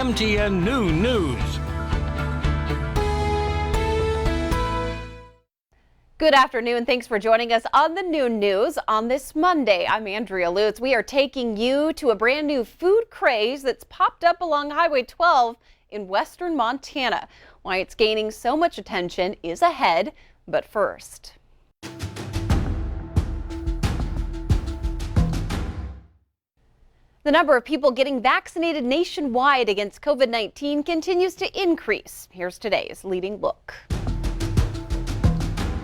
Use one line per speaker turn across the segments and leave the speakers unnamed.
MTN Noon News.
Good afternoon. Thanks for joining us on the Noon News on this Monday. I'm Andrea Lutz. We are taking you to a brand new food craze that's popped up along Highway 12 in western Montana. Why it's gaining so much attention is ahead, but first. The number of people getting vaccinated nationwide against COVID-19 continues to increase. Here's today's leading look.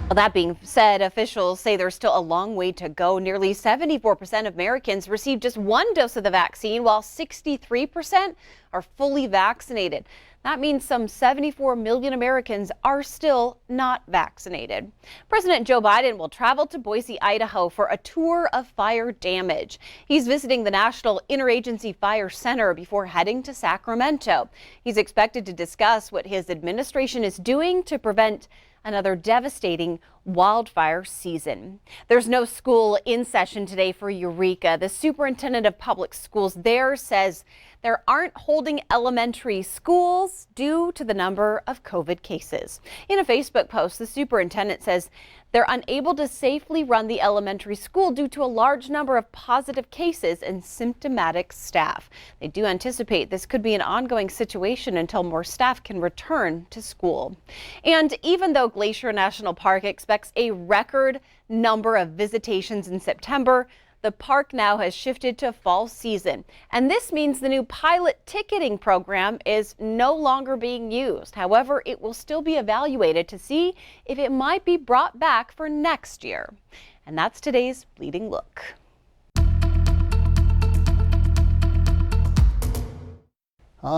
Well, that being said, officials say there's still a long way to go. Nearly 74% of Americans received just one dose of the vaccine, while 63% are fully vaccinated. That means some 74 million Americans are still not vaccinated. President Joe Biden will travel to Boise, Idaho for a tour of fire damage. He's visiting the National Interagency Fire Center before heading to Sacramento. He's expected to discuss what his administration is doing to prevent another devastating wildfire season. There's no school in session today for Eureka. The superintendent of public schools there says there aren't holding elementary schools due to the number of COVID cases. In a Facebook post, the superintendent says they're unable to safely run the elementary school due to a large number of positive cases and symptomatic staff. They do anticipate this could be an ongoing situation until more staff can return to school. And even though Glacier National Park expects a record number of visitations in September, the park now has shifted to fall season, and this means the new pilot ticketing program is no longer being used. However, it will still be evaluated to see if it might be brought back for next year. And that's today's leading look.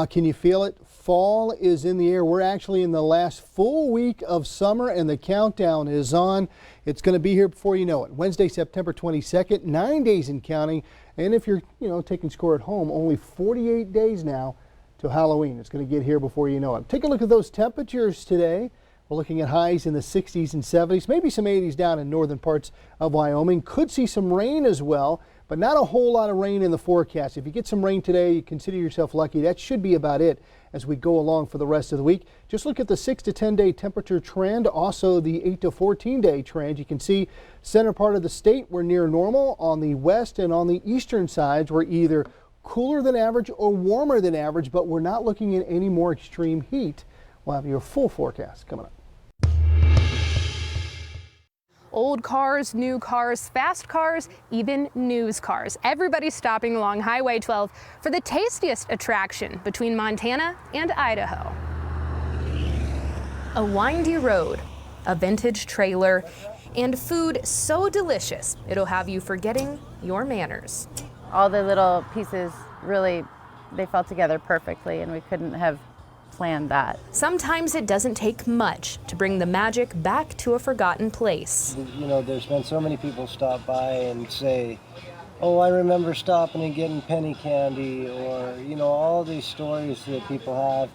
Can you feel it? Fall is in the air. We're actually in the last full week of summer and the countdown is on. It's going to be here before you know it. Wednesday, September 22nd, 9 days and counting. And if you're, taking score at home, only 48 days now to Halloween. It's going to get here before you know it. Take a look at those temperatures today. We're looking at highs in the 60s and 70s, maybe some 80s down in northern parts of Wyoming. Could see some rain as well, but not a whole lot of rain in the forecast. If you get some rain today, you consider yourself lucky. That should be about it as we go along for the rest of the week. Just look at the 6 to 10 day temperature trend, also the 8 to 14 day trend. You can see center part of the state, we're near normal. On the west and on the eastern sides, we're either cooler than average or warmer than average, but we're not looking at any more extreme heat. We'll have your full forecast coming up.
Old cars, new cars, fast cars, even news cars. Everybody's stopping along Highway 12 for the tastiest attraction between Montana and Idaho. A windy road, a vintage trailer, and food so delicious it'll have you forgetting your manners.
All the little pieces really, they fell together perfectly, and we couldn't have planned that.
Sometimes it doesn't take much to bring the magic back to a forgotten place.
There's been so many people stop by and say, oh, I remember stopping and getting penny candy, or, all these stories that people have.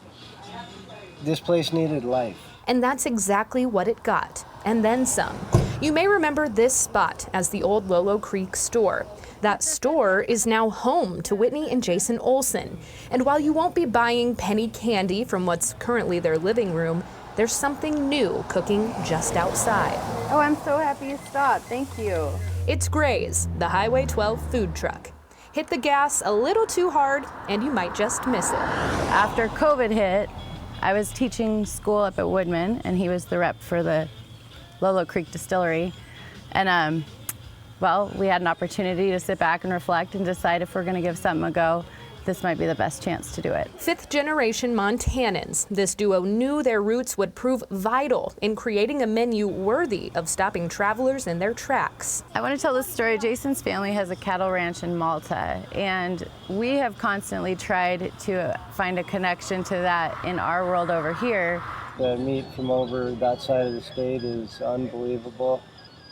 This place needed life.
And that's exactly what it got, and then some. You may remember this spot as the old Lolo Creek store. That store is now home to Whitney and Jason Olson. And while you won't be buying penny candy from what's currently their living room, there's something new cooking just outside.
Oh, I'm so happy you stopped. Thank you.
It's Gray's, the Highway 12 food truck. Hit the gas a little too hard and you might just miss it.
After COVID hit, I was teaching school up at Woodman, and he was the rep for the Lolo Creek Distillery. And we had an opportunity to sit back and reflect and decide if we're going to give something a go. This might be the best chance to do it.
Fifth-generation Montanans, this duo knew their roots would prove vital in creating a menu worthy of stopping travelers in their tracks.
I want to tell this story. Jason's family has a cattle ranch in Malta, and we have constantly tried to find a connection to that in our world over here.
The meat from over that side of the state is unbelievable.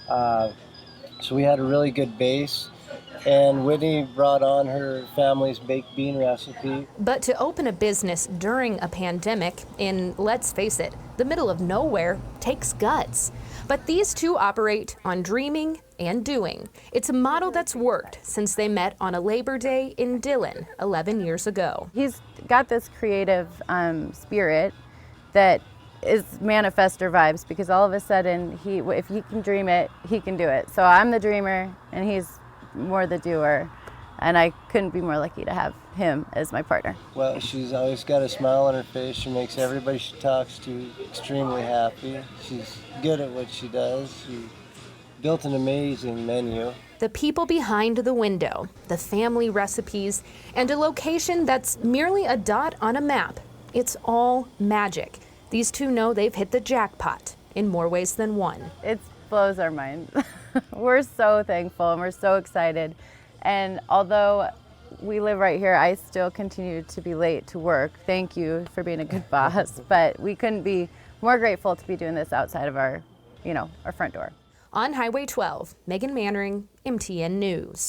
So we had a really good base. And Whitney brought on her family's baked bean recipe.
But to open a business during a pandemic in, let's face it, the middle of nowhere takes guts. But these two operate on dreaming and doing. It's a model that's worked since they met on a Labor Day in Dillon 11 years ago.
He's got this creative spirit that is manifestor vibes, because all of a sudden, if he can dream it, he can do it. So I'm the dreamer and he's more the doer. And I couldn't be more lucky to have him as my partner.
Well, she's always got a smile on her face. She makes everybody she talks to extremely happy. She's good at what she does. She built an amazing menu.
The people behind the window, the family recipes, and a location that's merely a dot on a map. It's all magic. These two know they've hit the jackpot in more ways than one.
It blows our mind. We're so thankful and we're so excited. And although we live right here, I still continue to be late to work. Thank you for being a good boss. But we couldn't be more grateful to be doing this outside of our front door.
On Highway 12, Megan Mannering, MTN News.